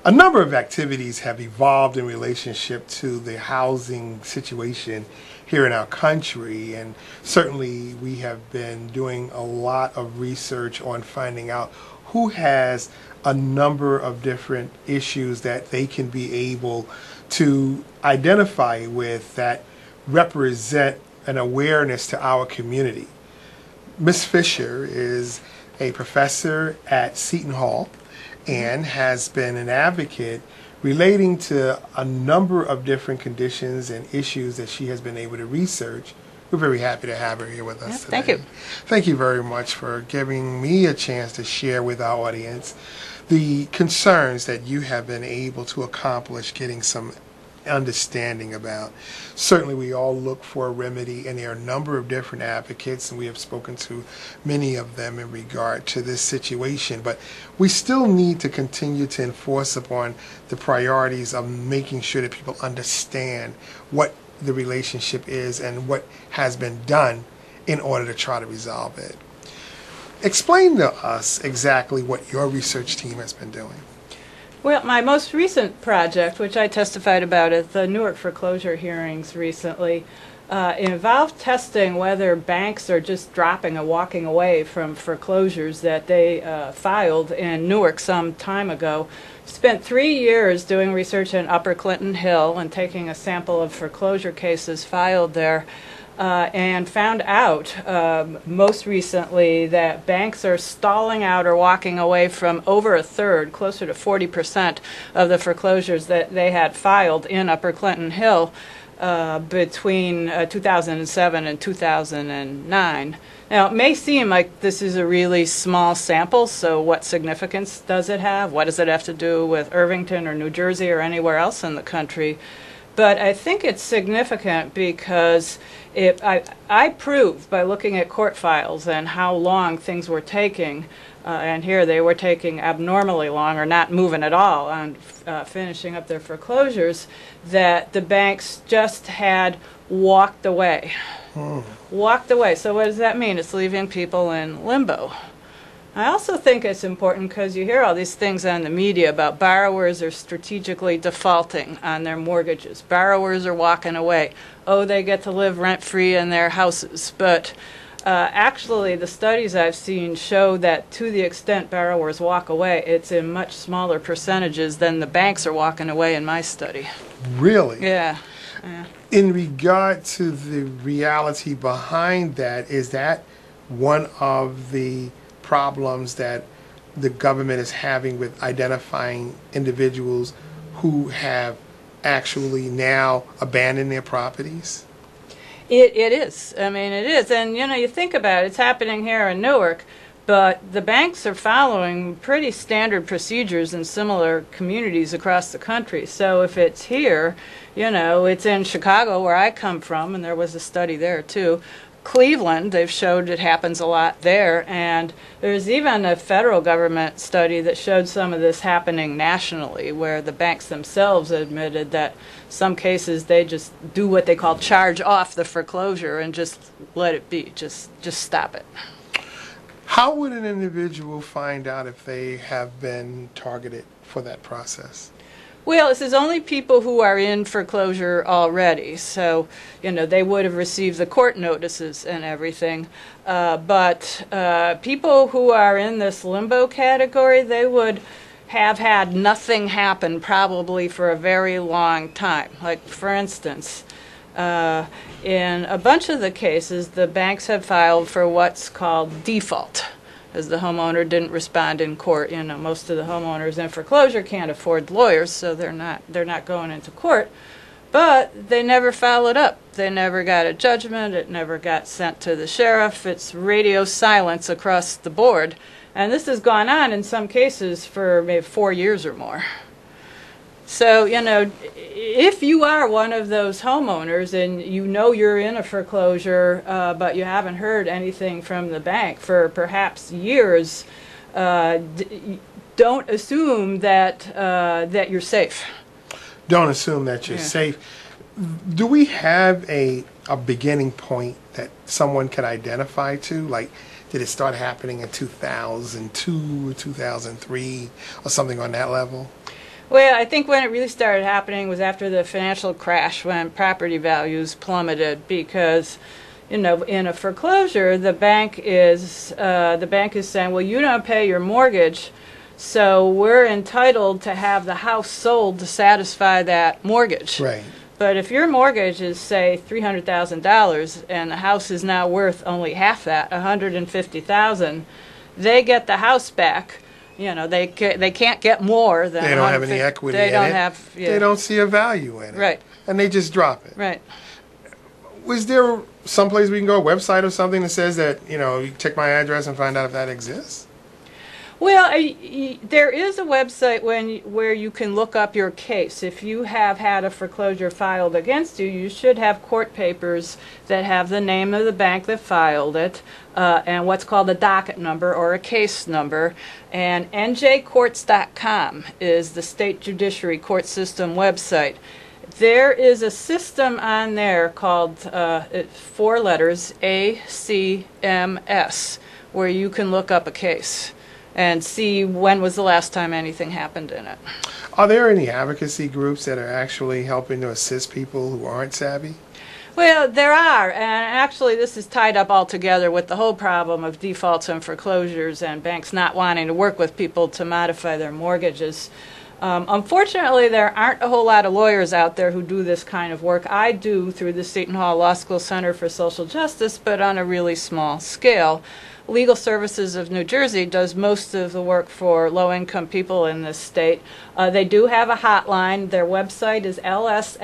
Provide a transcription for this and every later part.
A number of activities have evolved in relationship to the housing situation here in our country, and certainly we have been doing a lot of research on finding out who has a number of different issues that they can be able to identify with that represent an awareness to our community. Ms. Fisher is a professor at Seton Hall and has been an advocate relating to a number of different conditions and issues that she has been able to research. We're very happy to have her here with us today. Thank you. Thank you very much for giving me a chance to share with our audience the concerns that you have been able to accomplish getting some understanding about. Certainly we all look for a remedy, and there are a number of different advocates, and we have spoken to many of them in regard to this situation, but we still need to continue to enforce upon the priorities of making sure that people understand what the relationship is and what has been done in order to try to resolve it. Explain to us exactly what your research team has been doing. Well, my most recent project, which I testified about at the Newark foreclosure hearings recently, involved testing whether banks are just dropping or walking away from foreclosures that they filed in Newark some time ago. Spent 3 years doing research in Upper Clinton Hill and taking a sample of foreclosure cases filed there. And found out most recently that banks are stalling out or walking away from over a third, closer to 40% of the foreclosures that they had filed in Upper Clinton Hill between 2007 and 2009. Now, it may seem like this is a really small sample, so what significance does it have? What does it have to do with Irvington or New Jersey or anywhere else in the country? But I think it's significant because I proved by looking at court files and how long things were taking, and here they were taking abnormally long or not moving at all on finishing up their foreclosures, that the banks just had walked away. Walked away. So what does that mean? It's leaving people in limbo. I also think it's important because you hear all these things on the media about borrowers are strategically defaulting on their mortgages. Borrowers are walking away. Oh, they get to live rent-free in their houses. But actually, the studies I've seen show that to the extent borrowers walk away, it's in much smaller percentages than the banks are walking away in my study. Really? Yeah. In regard to the reality behind that, is that one of the problems that the government is having with identifying individuals who have actually now abandoned their properties? It is. I mean, it is. And, you know, you think about it, it's happening here in Newark, but the banks are following pretty standard procedures in similar communities across the country. So if it's here, you know, it's in Chicago where I come from, and there was a study there too. Cleveland, they've showed it happens a lot there, and there's even a federal government study that showed some of this happening nationally, where the banks themselves admitted that some cases they just do what they call charge off the foreclosure and just let it be, just stop it. How would an individual find out if they have been targeted for that process? Well, this is only people who are in foreclosure already, so, you know, they would have received the court notices and everything. But people who are in this limbo category, they would have had nothing happen probably for a very long time. Like, for instance, in a bunch of the cases, the banks have filed for what's called default, as the homeowner didn't respond in court. You know, most of the homeowners in foreclosure can't afford lawyers, so they're not going into court. But they never followed up. They never got a judgment. It never got sent to the sheriff. It's radio silence across the board. And this has gone on in some cases for maybe 4 years or more. So, you know, if you are one of those homeowners and you know you're in a foreclosure, but you haven't heard anything from the bank for perhaps years, don't assume that that you're safe. Don't assume that you're safe. Do we have a beginning point that someone can identify to? Like, did it start happening in 2002 or 2003 or something on that level? Well, I think when it really started happening was after the financial crash, when property values plummeted, because in a foreclosure, the bank is saying, well, you don't pay your mortgage, so we're entitled to have the house sold to satisfy that mortgage. Right. But if your mortgage is, say, $300,000 and the house is now worth only half that, $150,000, they get the house back. They can't get more than. They don't have any equity in it. They don't see a value in it. Right. And they just drop it. Right. Was there someplace we can go, a website or something that says that, you check my address and find out if that exists? Well, there is a website where you can look up your case. If you have had a foreclosure filed against you, you should have court papers that have the name of the bank that filed it and what's called a docket number or a case number. And njcourts.com is the state judiciary court system website. There is a system on there called 4 letters, ACMS, where you can look up a case and see when was the last time anything happened in it. Are there any advocacy groups that are actually helping to assist people who aren't savvy? Well, there are, and actually this is tied up all together with the whole problem of defaults and foreclosures and banks not wanting to work with people to modify their mortgages. Unfortunately, there aren't a whole lot of lawyers out there who do this kind of work. I do through the Seton Hall Law School Center for Social Justice, but on a really small scale. Legal Services of New Jersey does most of the work for low-income people in this state. They do have a hotline. Their website is lsnj.org.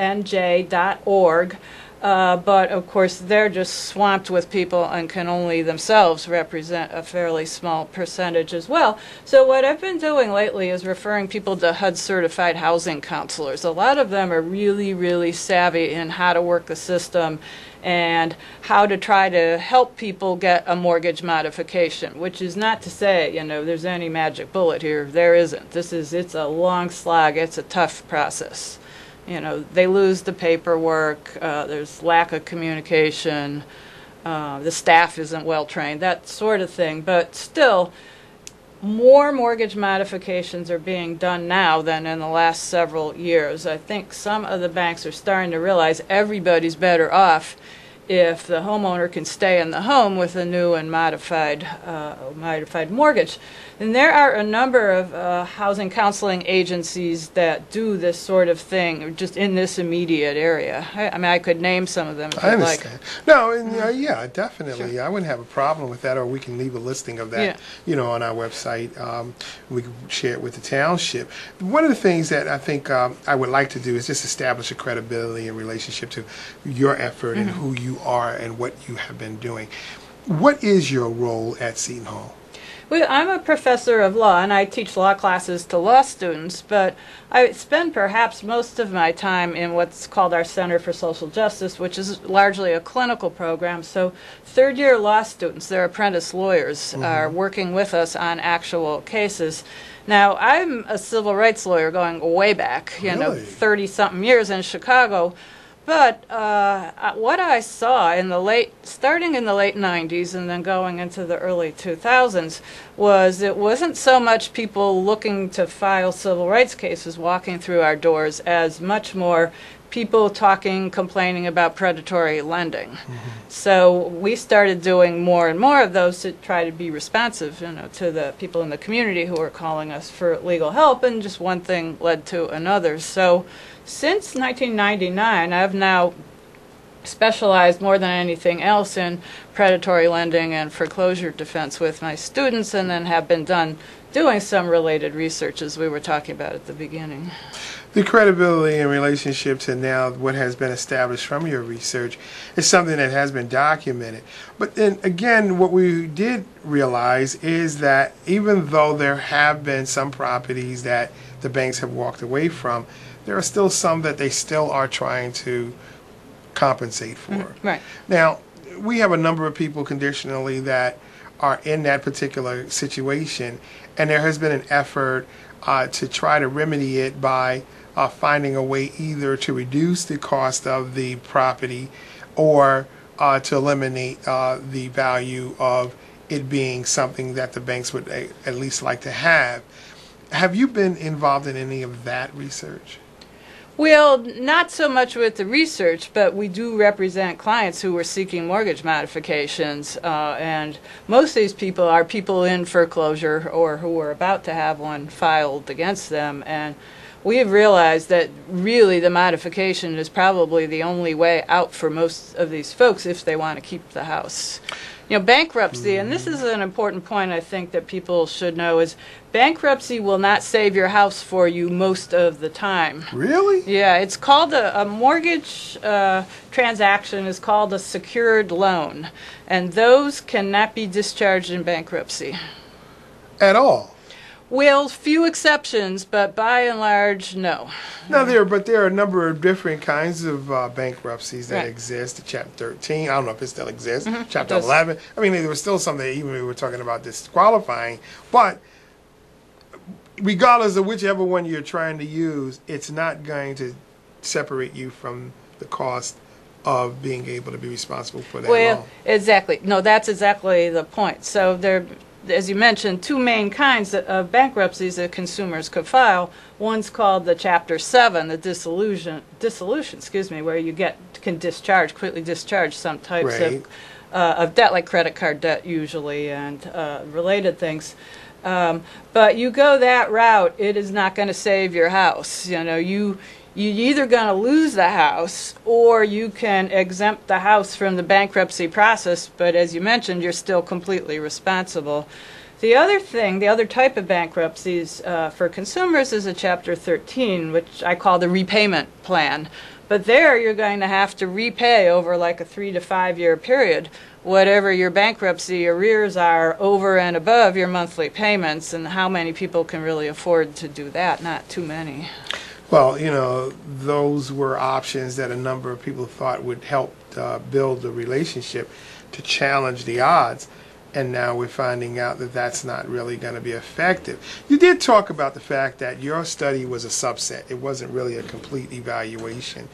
But of course they're just swamped with people and can only themselves represent a fairly small percentage as well. So what I've been doing lately is referring people to HUD certified housing counselors. A lot of them are really, really savvy in how to work the system and how to try to help people get a mortgage modification, which is not to say, there's any magic bullet here. There isn't. It's a long slog. It's a tough process. They lose the paperwork, there's lack of communication, the staff isn't well trained, that sort of thing. But still, more mortgage modifications are being done now than in the last several years. I think some of the banks are starting to realize everybody's better off if the homeowner can stay in the home with a new and modified mortgage. And there are a number of housing counseling agencies that do this sort of thing just in this immediate area. I could name some of them if I you'd understand. like. No, yeah, definitely. Sure. I wouldn't have a problem with that, or we can leave a listing of that, on our website. We can share it with the township. One of the things that I think I would like to do is just establish a credibility in relationship to your effort and who you are and what you have been doing. What is your role at Seton Hall? Well, I'm a professor of law, and I teach law classes to law students, but I spend perhaps most of my time in what's called our Center for Social Justice, which is largely a clinical program. So third-year law students, they're apprentice lawyers, are working with us on actual cases. Now, I'm a civil rights lawyer going way back, 30-something years in Chicago. But what I saw starting in the late 90s and then going into the early 2000s was it wasn't so much people looking to file civil rights cases walking through our doors as much more people complaining about predatory lending. So we started doing more and more of those to try to be responsive, to the people in the community who were calling us for legal help, and just one thing led to another. So since 1999, I've now specialized more than anything else in predatory lending and foreclosure defense with my students, and then have been doing some related research as we were talking about at the beginning. The credibility in relationship to now what has been established from your research is something that has been documented. But then again, what we did realize is that even though there have been some properties that the banks have walked away from, there are still some that they still are trying to compensate for. Right. Now, we have a number of people conditionally that are in that particular situation, and there has been an effort to try to remedy it by finding a way either to reduce the cost of the property or to eliminate the value of it being something that the banks would at least like to have. Have you been involved in any of that research? Well, not so much with the research, but we do represent clients who are seeking mortgage modifications, and most of these people are people in foreclosure or who are about to have one filed against them, and we have realized that really the modification is probably the only way out for most of these folks if they want to keep the house. You know, bankruptcy, and this is an important point I think that people should know, is bankruptcy will not save your house for you most of the time. Really? Yeah, it's called a mortgage transaction is called a secured loan, and those cannot be discharged in bankruptcy. At all? Well, few exceptions, but by and large, no. Now, there are a number of different kinds of bankruptcies that Right. exist. The Chapter 13, I don't know if it still exists. Chapter It does. 11. I mean, there was still some that even we were talking about disqualifying. But regardless of whichever one you're trying to use, it's not going to separate you from the cost of being able to be responsible for that Well, loan. exactly. No, that's exactly the point. So there, as you mentioned, two main kinds of bankruptcies that consumers could file. One's called the Chapter 7, the dissolution, where you can discharge, quickly discharge some types Right. of debt, like credit card debt usually, and related things. But you go that route, it is not going to save your house. You know, you're either going to lose the house or you can exempt the house from the bankruptcy process, but as you mentioned, you're still completely responsible. The other type of bankruptcies for consumers is a Chapter 13, which I call the repayment plan. But there you're going to have to repay over like a 3 to 5 year period whatever your bankruptcy arrears are over and above your monthly payments, and how many people can really afford to do that? Not too many. Well, you know, those were options that a number of people thought would help build the relationship to challenge the odds. And now we're finding out that that's not really going to be effective. You did talk about the fact that your study was a subset. It wasn't really a complete evaluation.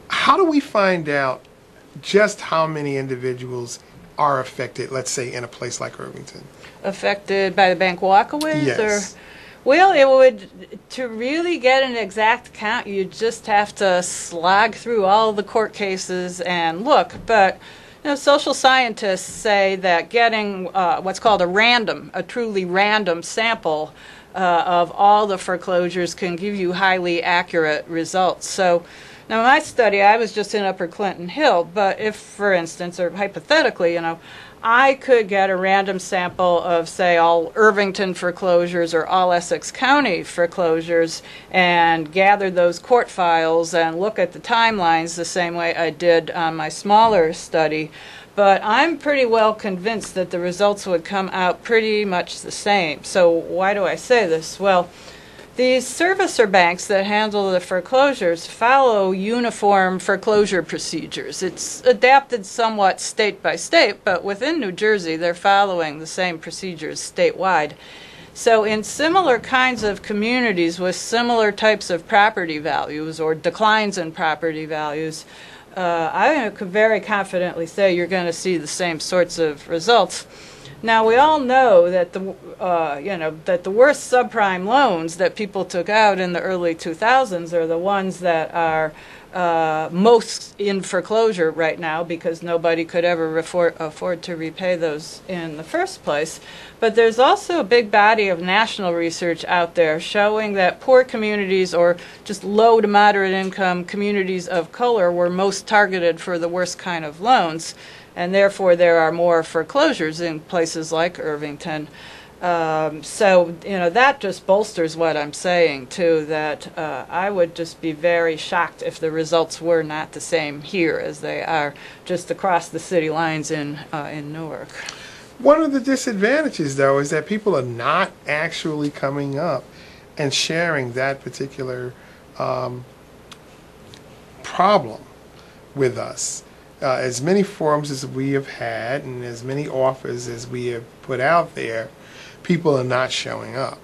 How do we find out just how many individuals are affected, let's say, in a place like Irvington? Affected by the bank walkaways? Yes. Or, well, it would, to really get an exact count, you just have to slog through all the court cases and look. But you know, social scientists say that getting what's called a truly random sample of all the foreclosures can give you highly accurate results. So now in my study, I was just in Upper Clinton Hill, but if, for instance, or hypothetically, you know, I could get a random sample of, say, all Irvington foreclosures or all Essex County foreclosures and gather those court files and look at the timelines the same way I did on my smaller study. But I'm pretty well convinced that the results would come out pretty much the same. So why do I say this? Well, these servicer banks that handle the foreclosures follow uniform foreclosure procedures. It's adapted somewhat state by state, but within New Jersey, they're following the same procedures statewide. So in similar kinds of communities with similar types of property values or declines in property values, I could very confidently say you're going to see the same sorts of results. Now we all know that the worst subprime loans that people took out in the early 2000s are the ones that are most in foreclosure right now because nobody could ever afford to repay those in the first place. But there's also a big body of national research out there showing that poor communities or just low to moderate income communities of color were most targeted for the worst kind of loans. And therefore, there are more foreclosures in places like Irvington. So, you know, that just bolsters what I'm saying, too, that I would just be very shocked if the results were not the same here as they are just across the city lines in Newark. One of the disadvantages, though, is that people are not actually coming up and sharing that particular problem with us. As many forums as we have had and as many offers as we have put out there, people are not showing up.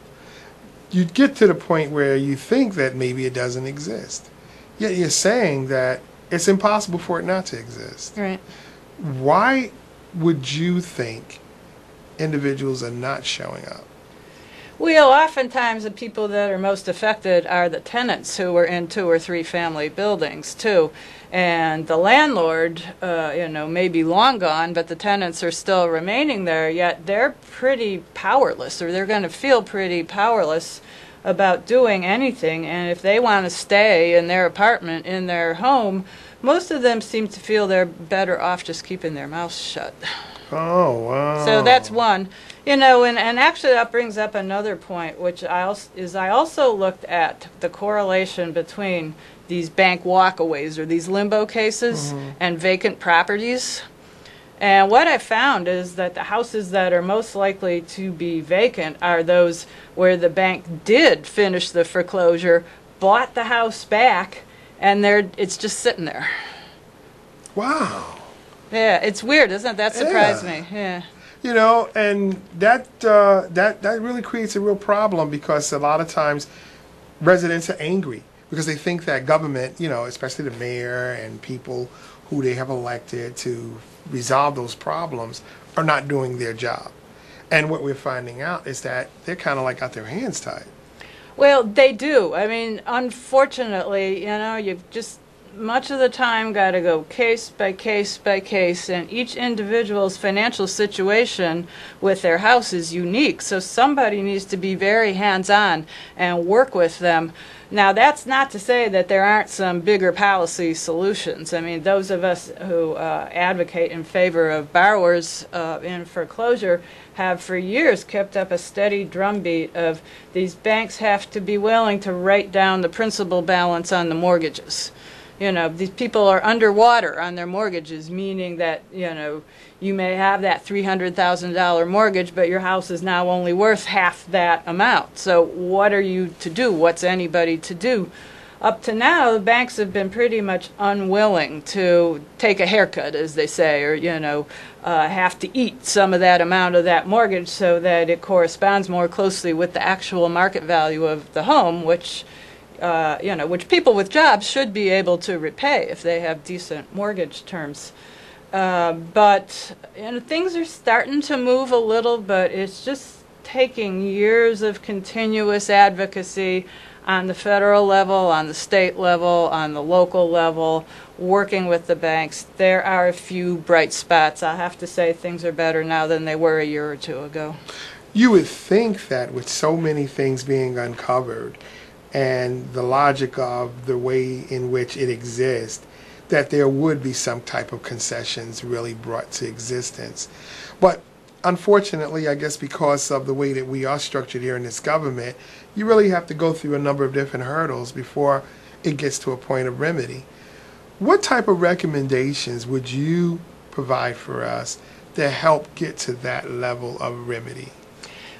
You get to the point where you think that maybe it doesn't exist. Yet you're saying that it's impossible for it not to exist. Right. Why would you think individuals are not showing up? Well, oftentimes the people that are most affected are the tenants who are in 2 or 3 family buildings too. And the landlord, may be long gone, but the tenants are still remaining there, yet they're pretty powerless, or they're going to feel pretty powerless about doing anything. And if they want to stay in their apartment, in their home, most of them seem to feel they're better off just keeping their mouths shut. Oh, wow. So that's one. And actually that brings up another point, which I also looked at the correlation between these bank walkaways or these limbo cases and vacant properties. And what I found is that the houses that are most likely to be vacant are those where the bank did finish the foreclosure, bought the house back, and it's just sitting there. Wow. Yeah, it's weird, isn't it? That surprised me. Yeah. And that really creates a real problem, because a lot of times residents are angry because they think that government, especially the mayor and people who they have elected to resolve those problems, are not doing their job. And what we're finding out is that they're kind of like got their hands tied. Well, they do. I mean, unfortunately, you've just much of the time got to go case by case by case, and each individual's financial situation with their house is unique. So somebody needs to be very hands-on and work with them. Now, that's not to say that there aren't some bigger policy solutions. I mean, those of us who advocate in favor of borrowers in foreclosure have for years kept up a steady drumbeat of these banks have to be willing to write down the principal balance on the mortgages. These people are underwater on their mortgages, meaning that, you may have that $300,000 mortgage, but your house is now only worth half that amount. So what are you to do? What's anybody to do? Up to now, the banks have been pretty much unwilling to take a haircut, as they say, or, have to eat some of that amount of that mortgage so that it corresponds more closely with the actual market value of the home, which people with jobs should be able to repay if they have decent mortgage terms. But things are starting to move a little, but it's just taking years of continuous advocacy on the federal level, on the state level, on the local level, working with the banks. There are a few bright spots. I have to say things are better now than they were a year or two ago. You would think that with so many things being uncovered and the logic of the way in which it exists, that there would be some type of concessions really brought to existence. But unfortunately, I guess because of the way that we are structured here in this government, you really have to go through a number of different hurdles before it gets to a point of remedy. What type of recommendations would you provide for us to help get to that level of remedy?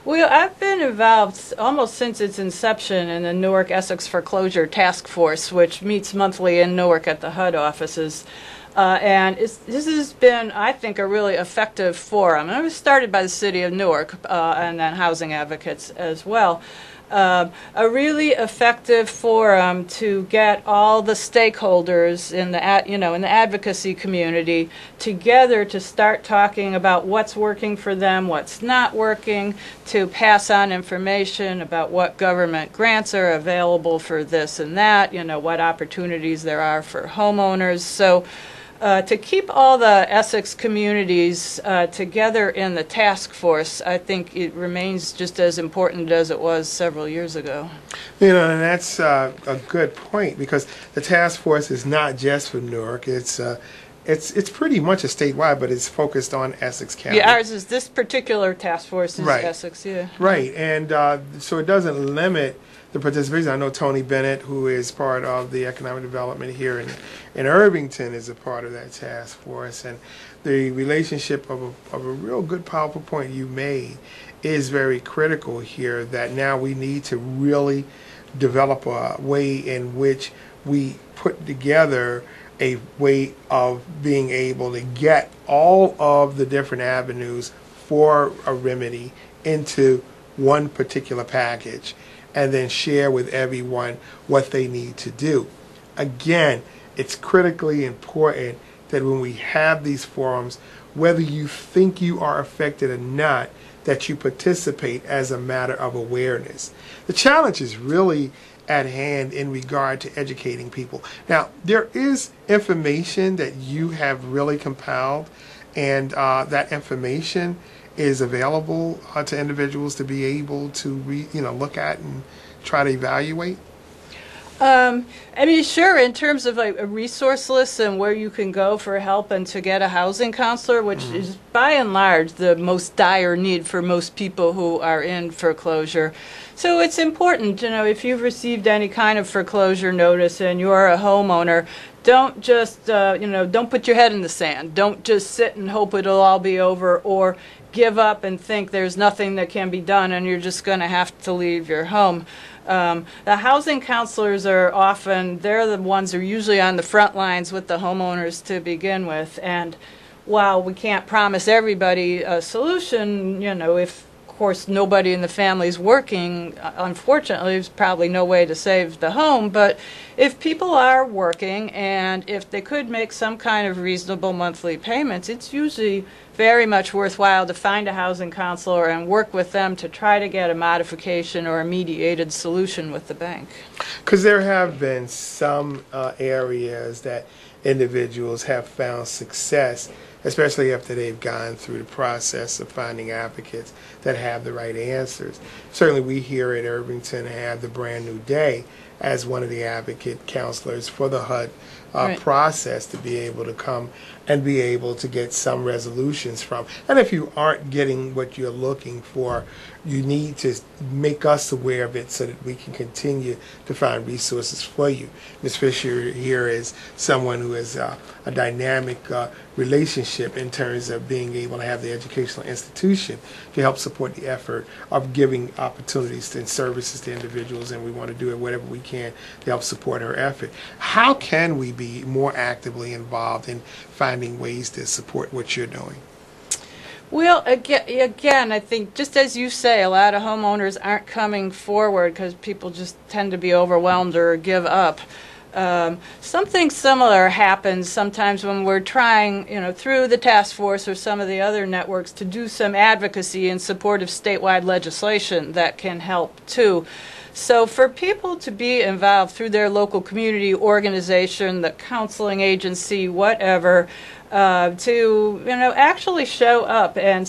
Well, I've been involved almost since its inception in the Newark Essex Foreclosure Task Force, which meets monthly in Newark at the HUD offices. And this has been, I think, a really effective forum. And it was started by the city of Newark and then housing advocates as well. A really effective forum to get all the stakeholders in the in the advocacy community together to start talking about what's working for them, what's not working, to pass on information about what government grants are available for this and that, what opportunities there are for homeowners. So to keep all the Essex communities together in the task force, I think it remains just as important as it was several years ago. And that's a good point, because the task force is not just for Newark. It's pretty much a statewide, but it's focused on Essex County. Yeah, ours is this particular task force is right. Essex, yeah. Right, and so it doesn't limit the participation. I know Tony Bennett, who is part of the economic development here in Irvington, is a part of that task force. And the relationship of a real good, powerful point you made is very critical here, that now we need to really develop a way in which we put together a way of being able to get all of the different avenues for a remedy into one particular package, and then share with everyone what they need to do. Again, it's critically important that when we have these forums, whether you think you are affected or not, that you participate as a matter of awareness. The challenge is really at hand in regard to educating people. Now, there is information that you have really compiled, and that information is available to individuals to be able to look at and try to evaluate. I mean, sure, in terms of like a resource list and where you can go for help and to get a housing counselor, which is by and large the most dire need for most people who are in foreclosure. So it's important, if you've received any kind of foreclosure notice and you're a homeowner, don't just, don't put your head in the sand. Don't just sit and hope it'll all be over, or give up and think there's nothing that can be done and you're just going to have to leave your home. The housing counselors they're the ones who are usually on the front lines with the homeowners to begin with. And while we can't promise everybody a solution, if of course nobody in the family is working, unfortunately there's probably no way to save the home. But if people are working and if they could make some kind of reasonable monthly payments, it's usually very much worthwhile to find a housing counselor and work with them to try to get a modification or a mediated solution with the bank. Because there have been some areas that individuals have found success, especially after they've gone through the process of finding advocates that have the right answers. Certainly we here at Irvington have the Brand New Day as one of the advocate counselors for the HUD process to be able to come and be able to get some resolutions from. And if you aren't getting what you're looking for, you need to make us aware of it so that we can continue to find resources for you. Ms. Fisher here is someone who has a dynamic relationship in terms of being able to have the educational institution to help support the effort of giving opportunities and services to individuals, and we want to do it whatever we can to help support her effort. How can we be more actively involved in finding ways to support what you're doing? Well, again, I think just as you say, a lot of homeowners aren't coming forward because people just tend to be overwhelmed or give up. Something similar happens sometimes when we're trying, through the task force or some of the other networks to do some advocacy in support of statewide legislation that can help too. So for people to be involved through their local community organization, the counseling agency, whatever, to actually show up and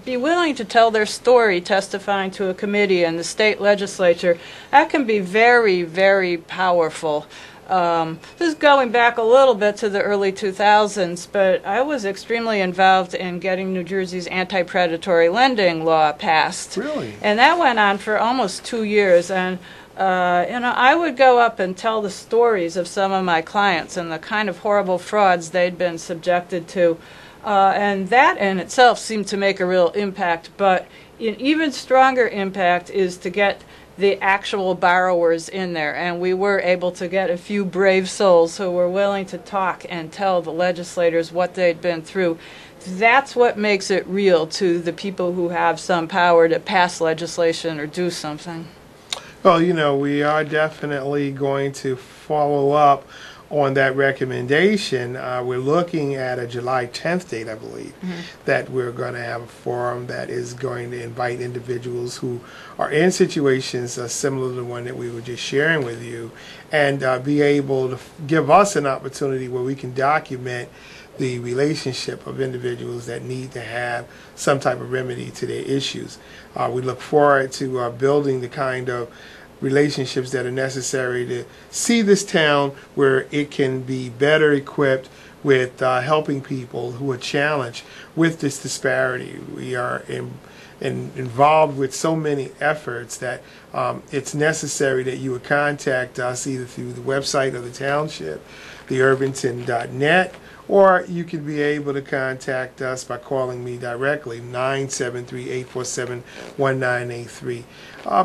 be willing to tell their story testifying to a committee and the state legislature, that can be very, very powerful. This is going back a little bit to the early 2000s, but I was extremely involved in getting New Jersey's anti-predatory lending law passed. Really? And that went on for almost 2 years. And I would go up and tell the stories of some of my clients and the kind of horrible frauds they'd been subjected to. And that in itself seemed to make a real impact. But an even stronger impact is to get the actual borrowers in there. And we were able to get a few brave souls who were willing to talk and tell the legislators what they'd been through. That's what makes it real to the people who have some power to pass legislation or do something. Well, we are definitely going to follow up on that recommendation. We're looking at a July 10th date, I believe, that we're going to have a forum that is going to invite individuals who are in situations similar to the one that we were just sharing with you, and be able to give us an opportunity where we can document the relationship of individuals that need to have some type of remedy to their issues. We look forward to building the kind of relationships that are necessary to see this town where it can be better equipped with helping people who are challenged with this disparity. We are involved with so many efforts that it's necessary that you would contact us either through the website of the township, theirvington.net, or you can be able to contact us by calling me directly, 973-847-1983.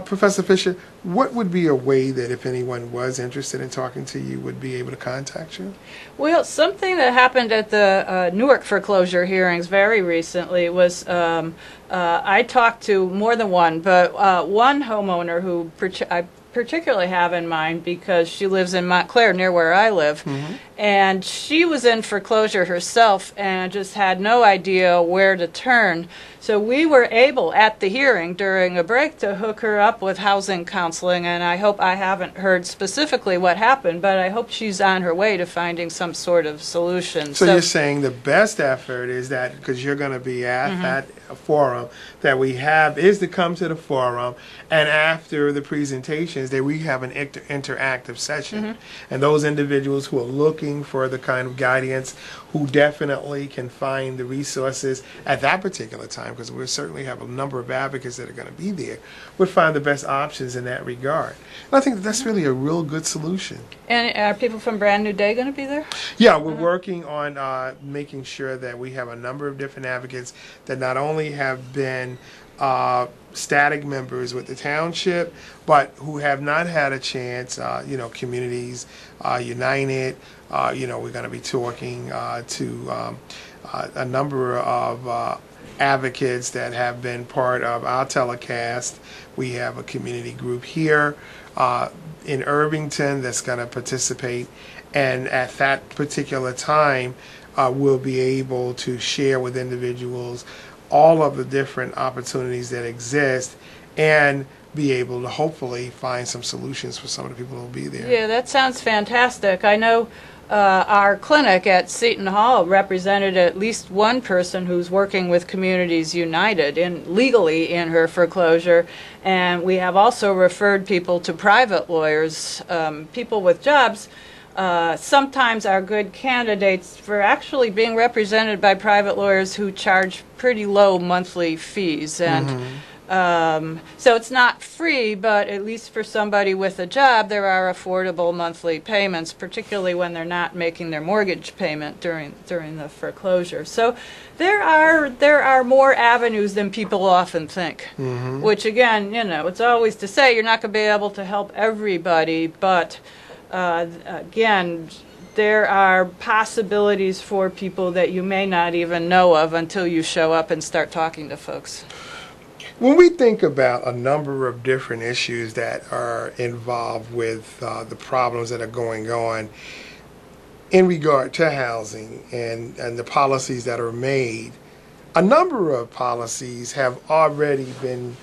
Professor Fisher, what would be a way that if anyone was interested in talking to you would be able to contact you? Well, something that happened at the Newark foreclosure hearings very recently was I talked to more than one, but one homeowner who I particularly have in mind because she lives in Montclair, near where I live. And she was in foreclosure herself and just had no idea where to turn. So we were able, at the hearing during a break, to hook her up with housing counseling. And I hope, I haven't heard specifically what happened, but I hope she's on her way to finding some sort of solution. So you're saying the best effort is that, because you're going to be at that forum, that we have is to come to the forum, and after the presentations that we have an interactive session. And those individuals who are looking for the kind of guidance, who definitely can find the resources at that particular time, because we certainly have a number of advocates that are going to be there, would find the best options in that regard. And I think that's really a real good solution. And are people from Brand New Day going to be there? Yeah, we're working on making sure that we have a number of different advocates that not only have been static members with the township, but who have not had a chance, Communities United, we're going to be talking to a number of advocates that have been part of our telecast. We have a community group here in Irvington that's going to participate, and at that particular time we'll be able to share with individuals all of the different opportunities that exist and be able to hopefully find some solutions for some of the people who will be there. Yeah, that sounds fantastic. I know our clinic at Seton Hall represented at least one person who's working with Communities United legally in her foreclosure, and we have also referred people to private lawyers. People with jobs sometimes are good candidates for actually being represented by private lawyers who charge pretty low monthly fees. And so it's not free, but at least for somebody with a job, there are affordable monthly payments, particularly when they're not making their mortgage payment during the foreclosure. So there are more avenues than people often think, which again, it's always to say you're not going to be able to help everybody, but again, there are possibilities for people that you may not even know of until you show up and start talking to folks. When we think about a number of different issues that are involved with the problems that are going on in regard to housing and the policies that are made, a number of policies have already been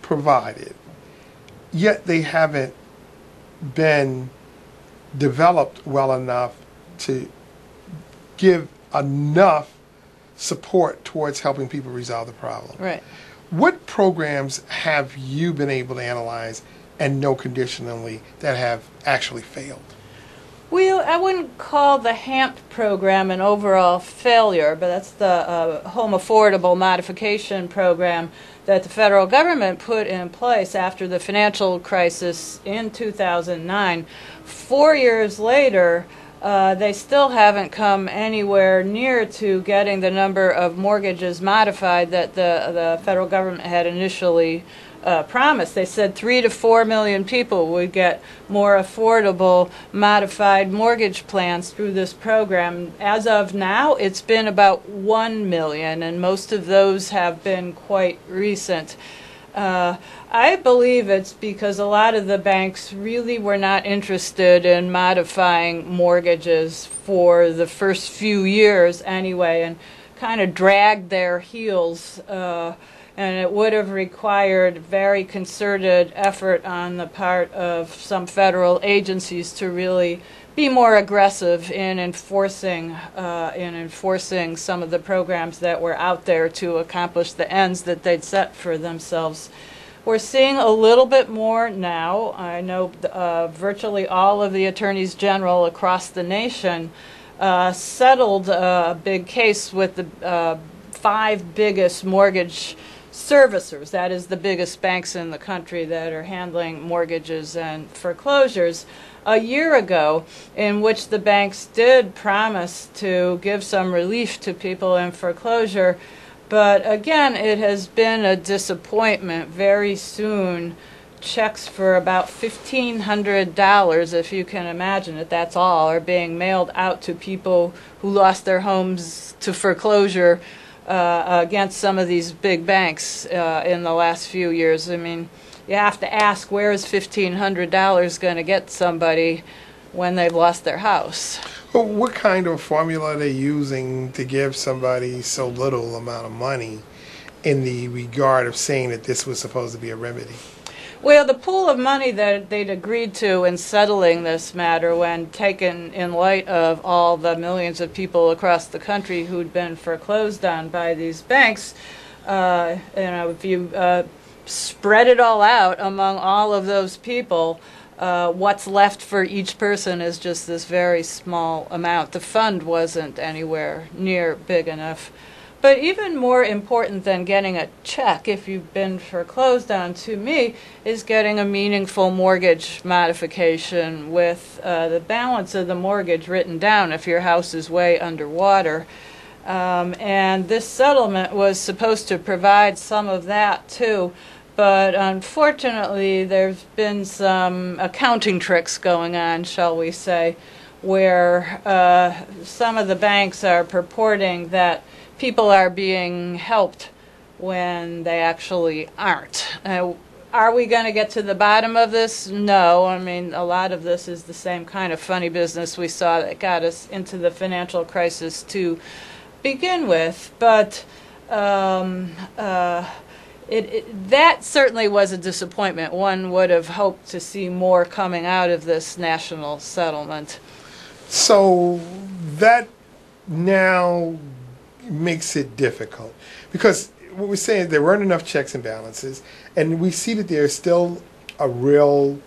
provided, yet they haven't been developed well enough to give enough support towards helping people resolve the problem. Right. What programs have you been able to analyze and know conditionally that have actually failed? Well, I wouldn't call the HAMP program an overall failure, but that's the Home Affordable Modification Program that the federal government put in place after the financial crisis in 2009. 4 years later, they still haven't come anywhere near to getting the number of mortgages modified that the federal government had initially promised. They said 3 to 4 million people would get more affordable modified mortgage plans through this program. As of now, it's been about 1 million, and most of those have been quite recent. I believe it's because a lot of the banks really were not interested in modifying mortgages for the first few years anyway, and kind of dragged their heels, and it would have required very concerted effort on the part of some federal agencies to really be more aggressive in enforcing some of the programs that were out there to accomplish the ends that they'd set for themselves. We're seeing a little bit more now. I know virtually all of the attorneys general across the nation settled a big case with the 5 biggest mortgage servicers, that is the biggest banks in the country that are handling mortgages and foreclosures, a year ago, in which the banks did promise to give some relief to people in foreclosure. But again, it has been a disappointment. Very soon, checks for about $1,500, if you can imagine it, that's all, are being mailed out to people who lost their homes to foreclosure against some of these big banks in the last few years. I mean, you have to ask, where is $1,500 going to get somebody when they've lost their house? Well, what kind of formula are they using to give somebody so little amount of money in the regard of saying that this was supposed to be a remedy? Well, the pool of money that they'd agreed to in settling this matter, when taken in light of all the millions of people across the country who'd been foreclosed on by these banks, if you spread it all out among all of those people, what's left for each person is just this very small amount. The fund wasn't anywhere near big enough. But even more important than getting a check, if you've been foreclosed on, to me, is getting a meaningful mortgage modification with the balance of the mortgage written down if your house is way underwater. And this settlement was supposed to provide some of that too. But unfortunately, there's been some accounting tricks going on, shall we say, where some of the banks are purporting that people are being helped when they actually aren't. Are we going to get to the bottom of this? No. I mean, a lot of this is the same kind of funny business we saw that got us into the financial crisis to begin with. But that certainly was a disappointment. One would have hoped to see more coming out of this national settlement. So that now makes it difficult, because what we're saying is there weren't enough checks and balances, and we see that there's still a real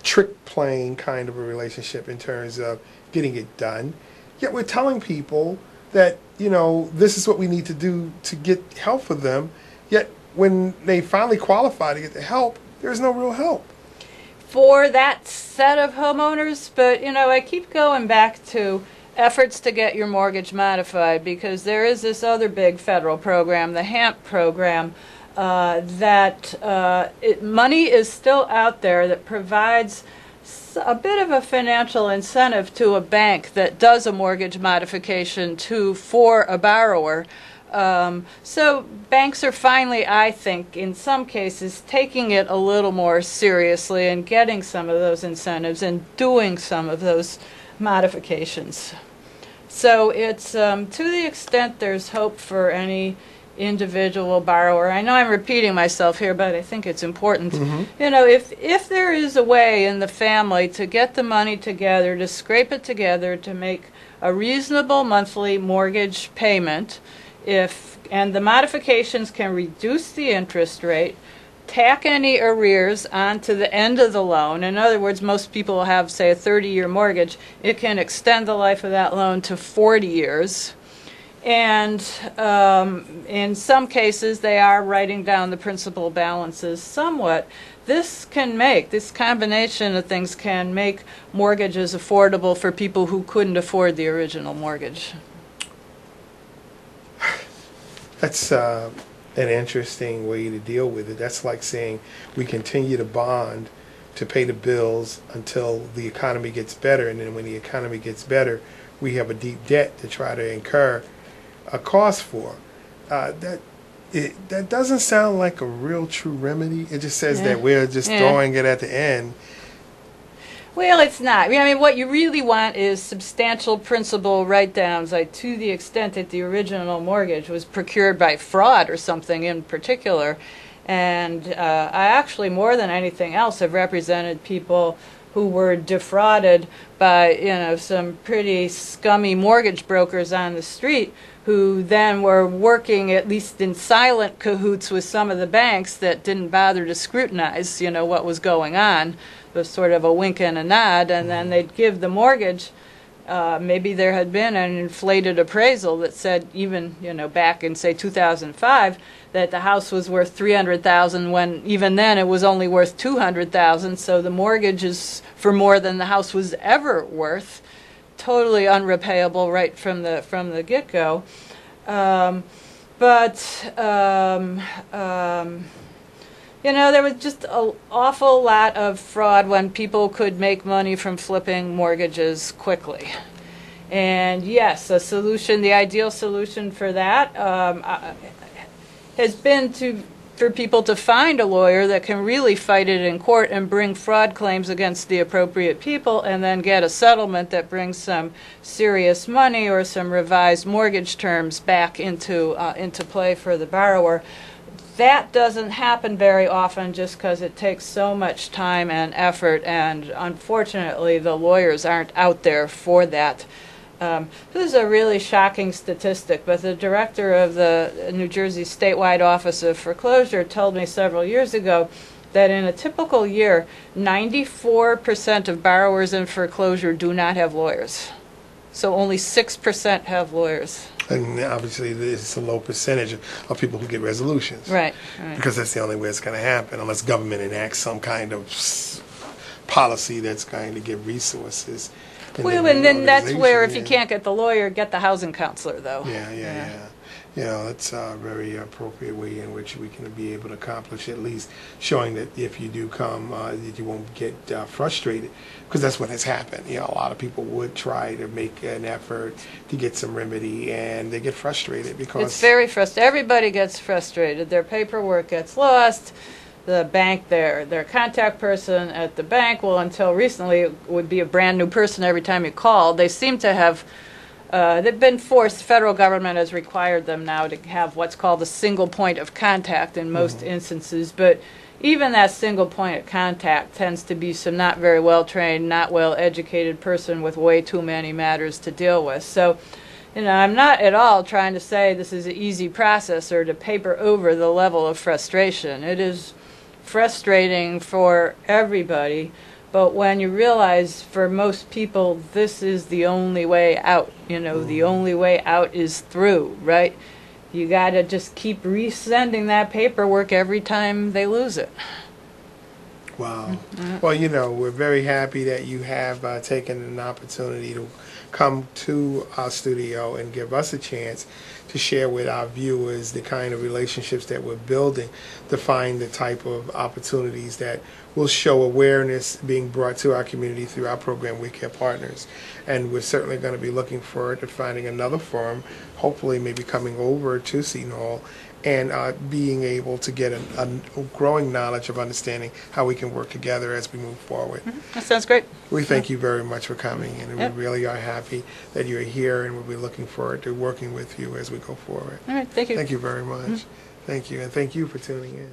trick playing kind of a relationship in terms of getting it done. Yet we're telling people that, you know, this is what we need to do to get help for them, yet when they finally qualify to get the help, there's no real help for that set of homeowners. But, you know, I keep going back to efforts to get your mortgage modified, because there is this other big federal program, the HAMP program, money is still out there that provides a bit of a financial incentive to a bank that does a mortgage modification for a borrower. So banks are finally, I think, in some cases, taking it a little more seriously and getting some of those incentives and doing some of those modifications. So it's to the extent there's hope for any individual borrower. I know I'm repeating myself here, but I think it's important. You know, if there is a way in the family to get the money together, to scrape it together, to make a reasonable monthly mortgage payment, and the modifications can reduce the interest rate, tack any arrears onto the end of the loan. In other words, most people have, say, a 30-year mortgage. It can extend the life of that loan to 40 years. And in some cases, they are writing down the principal balances somewhat. This combination of things can make mortgages affordable for people who couldn't afford the original mortgage. That's an interesting way to deal with it. That's like saying we continue to bond to pay the bills until the economy gets better, and then when the economy gets better, we have a deep debt to try to incur a cost for. That doesn't sound like a real true remedy. It just says that we're just throwing it at the end. Well, it's not. I mean, what you really want is substantial principal write-downs, like to the extent that the original mortgage was procured by fraud or something in particular. And I actually, more than anything else, have represented people who were defrauded by, you know, some pretty scummy mortgage brokers on the street, who then were working at least in silent cahoots with some of the banks that didn't bother to scrutinize, you know, what was going on. It was sort of a wink and a nod, and then they'd give the mortgage. Maybe there had been an inflated appraisal that said, even, you know, back in, say, 2005, that the house was worth $300,000, when even then it was only worth $200,000. So the mortgage is for more than the house was ever worth. Totally unrepayable right from the get-go. You know, there was just an awful lot of fraud when people could make money from flipping mortgages quickly. And yes, a solution, the ideal solution for that has been to for people to find a lawyer that can really fight it in court and bring fraud claims against the appropriate people and then get a settlement that brings some serious money or some revised mortgage terms back into play for the borrower. That doesn't happen very often just because it takes so much time and effort, and unfortunately the lawyers aren't out there for that. This is a really shocking statistic, but the director of the New Jersey statewide office of foreclosure told me several years ago that in a typical year, 94% of borrowers in foreclosure do not have lawyers. So only 6% have lawyers. And obviously, it's a low percentage of people who get resolutions. Right. Because that's the only way it's going to happen, unless government enacts some kind of policy that's going to give resources. Well, and then that's where, if you can't get the lawyer, get the housing counselor, though. Yeah. You know, that's a very appropriate way in which we can be able to accomplish, at least showing that if you do come, that you won't get frustrated, because that's what has happened. You know, a lot of people would try to make an effort to get some remedy, and they get frustrated because it's very frustrating. Everybody gets frustrated. Their paperwork gets lost. The bank, their contact person at the bank, well, until recently, would be a brand new person every time you called. They seem to have. They've been forced, the federal government has required them now to have what's called a single point of contact in most instances, but even that single point of contact tends to be some not very well trained, not well educated person with way too many matters to deal with. So, you know, I'm not at all trying to say this is an easy process or to paper over the level of frustration. It is frustrating for everybody. But when you realize for most people this is the only way out, you know, the only way out is through, right? You got to just keep resending that paperwork every time they lose it. Wow. Well, you know, we're very happy that you have taken an opportunity to come to our studio and give us a chance to share with our viewers the kind of relationships that we're building to find the type of opportunities that will show awareness being brought to our community through our program, We Care Partners. And we're certainly going to be looking forward to finding another forum, hopefully maybe coming over to Seton Hall, and being able to get a growing knowledge of understanding how we can work together as we move forward. That sounds great. We thank you very much for coming, and we really are happy that you're here, and we'll be looking forward to working with you as we go forward. All right, thank you. Thank you very much. Thank you, and thank you for tuning in.